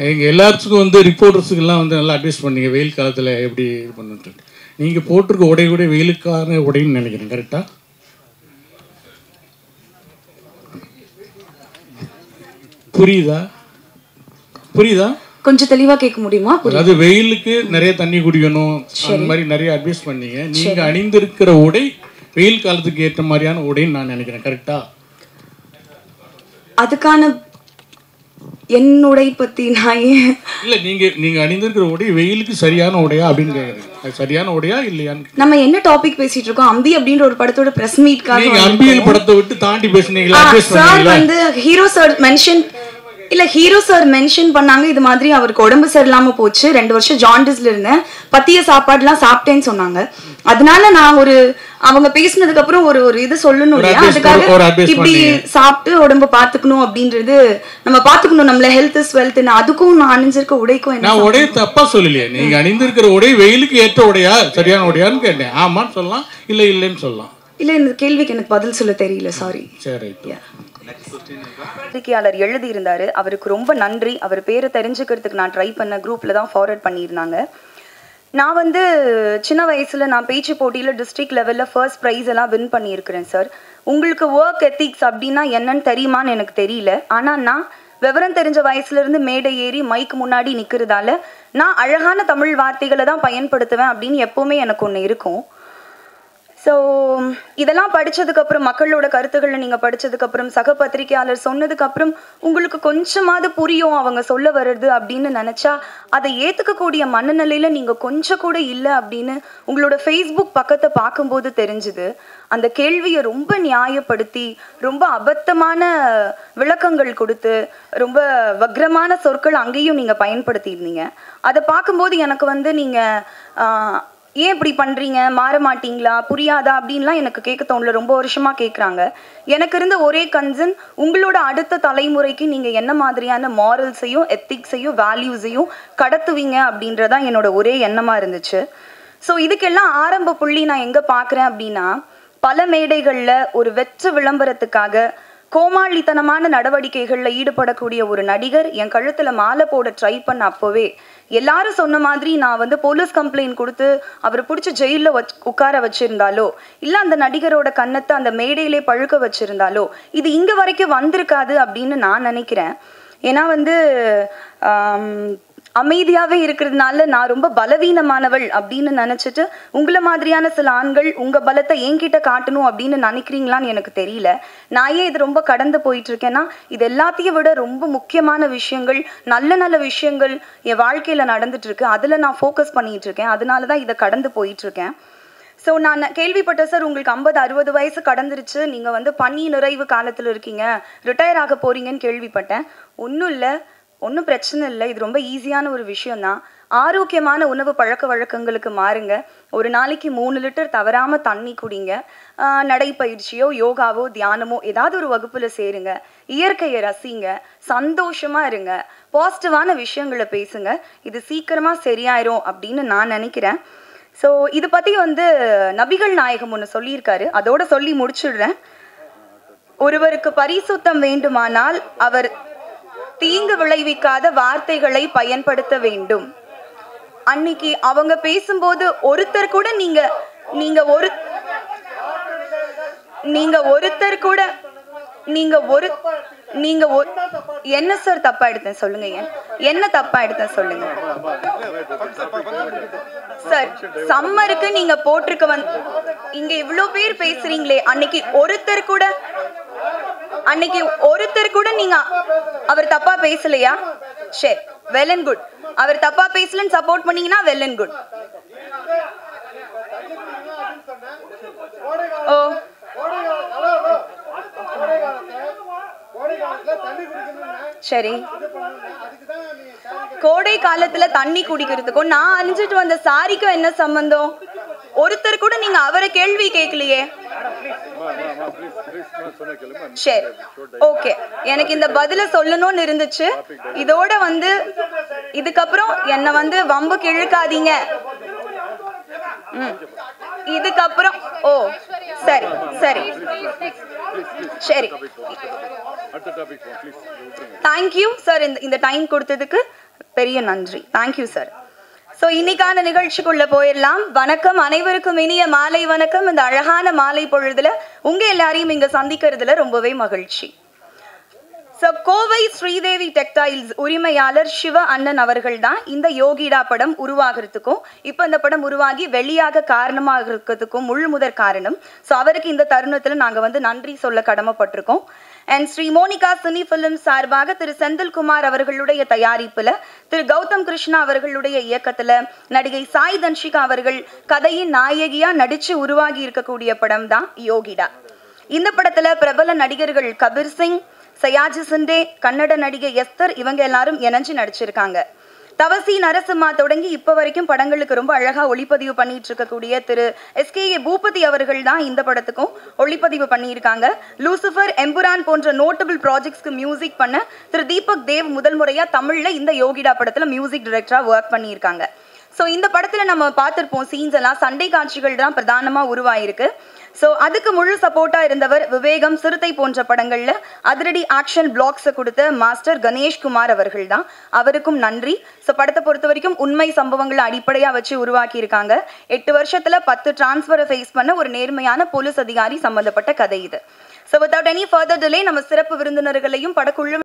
எங்கள் எல்லாத்துக்கும் வந்து ரிப்போர்ட்டர்ஸுக்கெல்லாம் வந்து நல்லா அட்வைஸ் பண்ணீங்க வெயில் காலத்தில் எப்படி இது பண்ணிட்டு. நீங்கள் போட்டிருக்க உடை கூட வெயிலுக்கான உடைன்னு நினைக்கிறேன், கரெக்டாக? புரியுதா? புரியுதா? கொஞ்சம் தெளிவாக கேட்க முடியுமா? அதாவது வெயிலுக்கு நிறைய தண்ணி குடிக்கணும், அந்த மாதிரி நிறைய அட்வைஸ் பண்ணீங்க. நீங்கள் அணிந்திருக்கிற உடை வெயில் காலத்துக்கு ஏற்ற மாதிரியான உடைன்னு நான் நினைக்கிறேன், கரெக்டா? அதுக்கான என்னுடைய பத்தி நான் இல்ல நீங்க அணிந்திருக்கிற உடை வெயிலுக்கு சரியான உடையா அப்படின்னு கேக்குறேன். அது சரியான உடையா இல்லையான்னு. நம்ம என்ன டாபிக் பேசிட்டு இருக்கோம்? அம்பி அப்படின்ற ஒரு படத்தோட பிரஸ் மீட்காக நீங்க அம்பியல் படத்தை விட்டு தாண்டி பேசுனீங்களா? சார் வந்து ஹீரோ சார் மென்ஷன் பண்ணாங்க இது மாதிரி அவருக்கு உடம்பு சரியில்லாம போச்சு, 2 வருஷம் ஜாண்டிஸ்ல இருந்தேன், பத்திய சாப்பாடுலாம் சாப்பிட்டேன்னு சொன்னாங்க. அதனால நான் அவங்க பேசினதுக்கு அப்புறம் ஒரு இது சொல்லணும் இல்லையா, அதுக்காக இப்படி சாப்பிட்டு உடம்பு பாத்துக்கணும் அப்படின்றது நம்ம பாத்துக்கணும், நம்மள ஹெல்த் இஸ் வெல்த். அதுக்கும் நான் அணிஞ்சிருக்க உடைக்கும் என்ன? நான் உடைய தப்பா சொல்லலையே. நீங்க அணிந்திருக்கிற உடை வெயிலுக்கு ஏற்ற உடையா சரியான உடையான்னு கேட்டேன். ஆமான்னு சொல்லலாம், இல்ல இல்லைன்னு சொல்லலாம். இல்ல இந்த கேள்விக்கு எனக்கு பதில் சொல்ல தெரியல, சாரி. சரி. பத்திரிகையாளர் எழுதி இருந்தாரு, அவருக்கு ரொம்ப நன்றி. அவர் பேரை தெரிஞ்சுக்கிறதுக்கு நான் ட்ரை பண்ண குரூப்ல தான் ஃபார்வர்ட் பண்ணியிருந்தாங்க. நான் வந்து சின்ன வயசுல நான் பேச்சு போட்டியில டிஸ்ட்ரிக்ட் லெவல்ல ஃபர்ஸ்ட் ப்ரைஸ் எல்லாம் வின் பண்ணியிருக்கிறேன் சார். உங்களுக்கு ஒர்க் எத்திக்ஸ் அப்படின்னா என்னன்னு தெரியுமான்னு எனக்கு தெரியல. ஆனா நான் விவரம் தெரிஞ்ச வயசுல இருந்து மேடை ஏறி மைக் முன்னாடி நிக்கிறதால நான் அழகான தமிழ் வார்த்தைகளை தான் பயன்படுத்துவேன் அப்படின்னு எப்பவுமே எனக்கு ஒன்று இருக்கும். ஸோ இதெல்லாம் படித்ததுக்கப்புறம், மக்களோட கருத்துக்களை நீங்கள் படித்ததுக்கப்புறம், சக பத்திரிகையாளர் சொன்னதுக்கப்புறம் உங்களுக்கு கொஞ்சமாவது புரியும் அவங்க சொல்ல வர்றது அப்படின்னு நினச்சா அதை ஏற்றுக்கக்கூடிய மனநிலையில் நீங்கள் கொஞ்சம் கூட இல்லை அப்படின்னு உங்களோட ஃபேஸ்புக் பக்கத்தை பார்க்கும்போது தெரிஞ்சுது. அந்த கேள்வியை ரொம்ப நியாயப்படுத்தி, ரொம்ப அபத்தமான விளக்கங்கள் கொடுத்து, ரொம்ப வக்ரமான சொற்கள் அங்கேயும் நீங்கள் பயன்படுத்தியிருந்தீங்க. அதை பார்க்கும்போது எனக்கு வந்து நீங்கள் ஏன் இப்படி பண்ணுறீங்க, மாற மாட்டீங்களா, புரியாதா அப்படின்லாம் எனக்கு கேட்க தோணல. ரொம்ப வருஷமாக கேட்குறாங்க. எனக்கு இருந்த ஒரே கன்சர்ன், உங்களோட அடுத்த தலைமுறைக்கு நீங்கள் என்ன மாதிரியான மாரல்ஸையும் எத்திக்ஸையும் வேல்யூஸையும் கடத்துவீங்க அப்படின்றதான் என்னோட ஒரே எண்ணமாக இருந்துச்சு. ஸோ இதுக்கெல்லாம் ஆரம்ப புள்ளி நான் எங்கே பார்க்குறேன் அப்படின்னா, பல மேடைகளில் ஒரு வெற்று விளம்பரத்துக்காக கோமாளித்தனமான நடவடிக்கைகளில் ஈடுபடக்கூடிய ஒரு நடிகர் என் கழுத்தில் மாலை போட ட்ரை பண்ண அப்போவே எல்லாரும் சொன்ன மாதிரி நான் வந்து போலீஸ் கம்ப்ளைண்ட் கொடுத்து அவரை பிடிச்சி ஜெயிலில் உட்கார வச்சிருந்தாலோ, இல்லை அந்த நடிகரோட கன்னத்தை அந்த மேடையிலே பழுக்க வச்சிருந்தாலோ இது இங்கே வரைக்கும் வந்திருக்காது அப்படின்னு நான் நினைக்கிறேன். ஏன்னா வந்து அமைதியாகவே இருக்கிறதுனால நான் ரொம்ப பலவீனமானவள் அப்படின்னு நினச்சிட்டு உங்களை மாதிரியான சில ஆண்கள் உங்கள் பலத்தை என்கிட்ட காட்டணும் அப்படின்னு நினைக்கிறீங்களான்னு எனக்கு தெரியல. நான் ஏன் இது ரொம்ப கடந்து போயிட்டுருக்கேன்னா, இது எல்லாத்தையும் விட ரொம்ப முக்கியமான விஷயங்கள், நல்ல நல்ல விஷயங்கள் என் வாழ்க்கையில் நடந்துட்டுருக்கு. அதில் நான் ஃபோக்கஸ் பண்ணிகிட்ருக்கேன். அதனால தான் இதை கடந்து போயிட்டுருக்கேன். ஸோ நான் கேள்விப்பட்டேன் சார், உங்களுக்கு 50-60 வயசு கடந்துருச்சு, நீங்கள் வந்து பணி நிறைவு காலத்தில் இருக்கீங்க, ரிட்டையர் ஆக போகிறீங்கன்னு கேள்விப்பட்டேன். ஒன்றும் இல்லை, ஒன்றும் பிரச்சனை இல்லை. இது ரொம்ப ஈஸியான ஒரு விஷயந்தான். ஆரோக்கியமான உணவு பழக்க வழக்கங்களுக்கு மாறுங்க. ஒரு நாளைக்கு 3 லிட்டர் தவறாமல் தண்ணி குடிங்க. நடைப்பயிற்சியோ யோகாவோ தியானமோ ஏதாவது ஒரு வகுப்பில் சேருங்க. இயற்கையை ரசிங்க. சந்தோஷமாக இருங்க. பாசிட்டிவான விஷயங்களை பேசுங்க. இது சீக்கிரமாக சரியாயிரும் அப்படின்னு நான் நினைக்கிறேன். ஸோ இதை பற்றி வந்து நபிகள் நாயகம் ஒன்று சொல்லியிருக்காரு, அதோட சொல்லி முடிச்சுடுறேன். ஒருவருக்கு பரிசுத்தம் வேண்டுமானால் அவர் தீங்கு விளைவிக்காத வார்த்தைகளை பயன்படுத்த வேண்டும். அன்னைக்கு அவங்க பேசும்போது ஒருத்தர் கூட என்ன சார் தப்பா எடுத்தேன் சொல்லுங்க, என்ன தப்பா எடுத்தேன் சொல்லுங்க சார். சம்மருக்கு நீங்க போட்டிருக்க இங்க இவ்வளவு பேர் பேசுறீங்களே, அன்னைக்கு ஒருத்தர் கூட நீங்க அவர் தப்பா பேசலையா? சரி, வெல் அண்ட் குட். அவர் தப்பா பேசலன்னு சப்போர்ட் பண்ணீங்கன்னா வெல் அண்ட் குட். ஓ சரி, கோடை காலத்துல தண்ணி குடிக்கிறதுக்கும் நான் அணிஞ்சிட்டு வந்த சாரிக்கும் என்ன சம்பந்தம்? ஒருத்தர் கூட நீங்க அவரை கேள்வி கேட்கலையே. சரி, ஓகே, எனக்கு இந்த பதில சொல்லணும்னு இருந்துச்சு. இதோட வந்து இதுக்கப்புறம் என்ன வந்து வம்புக்கு இழுக்காதீங்க. இதுக்கப்புறம் ஓ சரி சரி சரி, தேங்க்யூ சார் இந்த டைம் கொடுத்ததுக்கு. பெரிய நன்றி. Thank you sir. ஸோ இன்னைக்கான நிகழ்ச்சிக்குள்ள போயிடலாம். வணக்கம் அனைவருக்கும், இனிய மாலை வணக்கம். இந்த அழகான மாலை பொழுதுல உங்க எல்லாரையும் இங்க சந்திக்கிறதுல ரொம்பவே மகிழ்ச்சி. ஸோ கோவை ஸ்ரீதேவி டெக்டைல்ஸ் உரிமையாளர் சிவ அண்ணன் அவர்கள் தான் இந்த யோகிடா படம் உருவாகிறதுக்கும் இப்போ இந்த படம் உருவாகி வெளியாக காரணமாக இருக்கிறதுக்கும் முதற் காரணம். ஸோ அவருக்கு இந்த தருணத்தில் நாங்கள் வந்து நன்றி சொல்ல கடமைப்பட்டிருக்கோம். And Shri Monica cine film சார்பாக திரு செந்தில்குமார் அவர்களுடைய தயாரிப்பில், திரு கௌதம் கிருஷ்ணா அவர்களுடைய இயக்கத்தில் நடிகை சாய் தன்ஷிகா அவர்கள் கதையின் நாயகியா நடிச்சு உருவாகி இருக்கக்கூடிய படம் தான் யோகிடா. இந்த படத்துல பிரபல நடிகர்கள் கபீர் சிங், சயாஜி சிண்டே, கன்னட நடிகை எஸ்தர் இவங்க எல்லாரும் இணைஞ்சு நடிச்சிருக்காங்க. தவசி நரசிம்மா தொடங்கி இப்போ வரைக்கும் படங்களுக்கு ரொம்ப அழகா ஒளிப்பதிவு பண்ணிட்டு இருக்கக்கூடிய திரு SKA பூபதி அவர்கள் தான் இந்த படத்துக்கும் ஒளிப்பதிவு பண்ணியிருக்காங்க. லூசிஃபர், எம்புரான் போன்ற நோட்டபிள் ப்ராஜெக்ட்ஸ்க்கு மியூசிக் பண்ண திரு தீபக் தேவ் முதல் முறையா தமிழ்ல இந்த யோகிடா படத்துல மியூசிக் டைரக்டரா ஒர்க் பண்ணியிருக்காங்க. ஸோ இந்த படத்தில் நம்ம பார்த்துருப்போம், சீன்ஸ் எல்லாம் சண்டை காட்சிகள் தான் பிரதானமாக உருவாயிருக்கு. ஸோ அதுக்கு முழு சப்போர்ட்டாக இருந்தவர் விவேகம், சிறுத்தை போன்ற படங்களில் அதிரடி ஆக்ஷன் பிளாக்ஸை கொடுத்த மாஸ்டர் கணேஷ்குமார் அவர்கள் தான். அவருக்கும் நன்றி. ஸோ படத்தை பொறுத்த வரைக்கும் உண்மை சம்பவங்களை அடிப்படையாக வச்சு உருவாக்கியிருக்காங்க. 8 வருஷத்தில் 10 டிரான்ஸ்ஃபரை ஃபேஸ் பண்ண ஒரு நேர்மையான போலீஸ் அதிகாரி சம்பந்தப்பட்ட கதை இது. So without any further delay நம்ம சிறப்பு விருந்தினர்களையும் படக்குழு